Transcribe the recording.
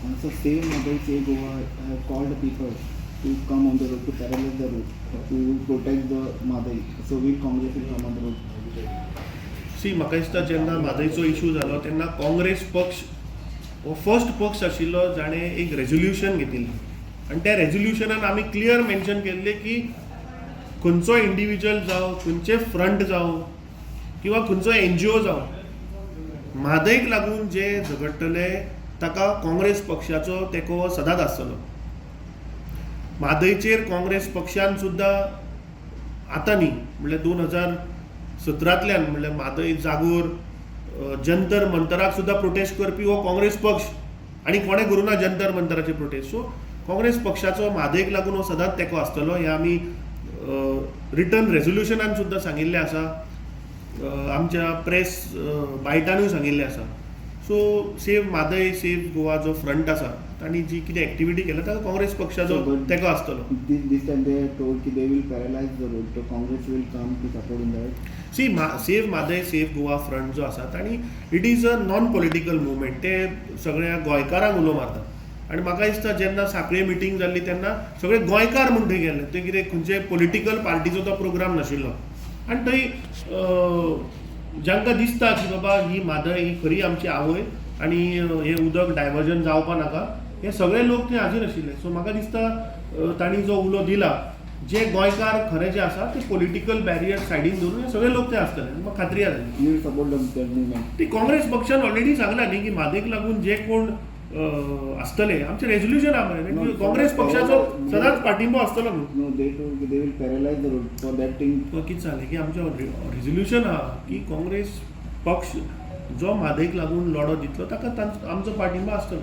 And so same Madai, say Goa have called people to come on the road, to paralyze the road, to protect the Madai. So will Congress will come on the road? सी म्हाका दिसता जेन्ना म्हादयचो issue जालो तेन्ना काँग्रेस पक्ष हो first पक्ष आशिल्लो जाणें एक रेजोल्युशन घेतिल्लें आनी त्या रेजोल्युशनान आमी क्लियर मेन्शन केल्लें की खंयचो इंडिविज्युअल जावं खंयचे फ्रंट जावं किंवा खंयचो NGO जावं म्हादयक लागून जे झगडटले ताका काँग्रेस पक्षाचो तेंको सदांच आसतलो. म्हादयचेर काँग्रेस पक्षान सुद्दां आतां न्ही म्हणल्यार 2017 म्हणल्यार म्हादय जागोर जंतर मंतराक सुद्दां प्रोटेस्ट करपी हो काँग्रेस पक्ष आनी कोणें करूं ना जंतर मंतराचे प्रोटेस्ट. सो काँग्रेस पक्षाचो म्हादयक लागून हो सदांच तेंको आसतलो हें आमी रिटन रेजोल्युशनान सुद्दां सांगिल्लें आसा, आमच्या प्रेस बायटानूय सांगिल्लें आसा. So save Mhadei save Goa जो फ्रंट आसा तांणी जी कितें एक्टिविटी केल्या ताका काँग्रेस पक्षाचो तेंको आसतलो. This time they told that they will paralyze the road, so Congress will come to support in that. सी save Mhadei save Goa front जो आसा तांणी it is a non political movement. ते सगळ्या गोंयकारांक उलो मारतात आनी म्हाका दिसता जेन्ना सांखळे मिटींग जाल्ली तेन्ना सगळे गोंयकार म्हूण थंय गेले. ते कितें खंयचे पॉलिटिकल पार्टीचो तो प्रोग्राम नाशिल्लो आनी थंय जांकां दिसता की बाबा ही म्हादय ही खरी आमची आवय आनी हें उदक डायवर्जन जावपा नाका हे सगळे लोक थंय हाजीर आशिल्ले. सो म्हाका दिसता तांणी जो उलो दिला जे गोंयकार खरे जे आसा ते पॉलिटिकल बॅरियर सायडीन दवरून हे सगळे लोक ते आसतले. म्हाका खात्री आसा You will support the movement. ती काँग्रेस पक्षान ऑलरेडी सांगला न्ही की म्हादयक लागून जे कोण आसतले आमचे रेजोल्युशन आहा काँग्रेस पक्षाचो सदांच पाठिंबो आसतलो म्हणून. No, they told that they will paralyze the road for that thing. कितें जालें की आमचें रेजोल्युशन आहा की काँग्रेस पक्ष जो म्हादयक लागून लढो दितलो ताका आमचो पाठिंबो आसतलो.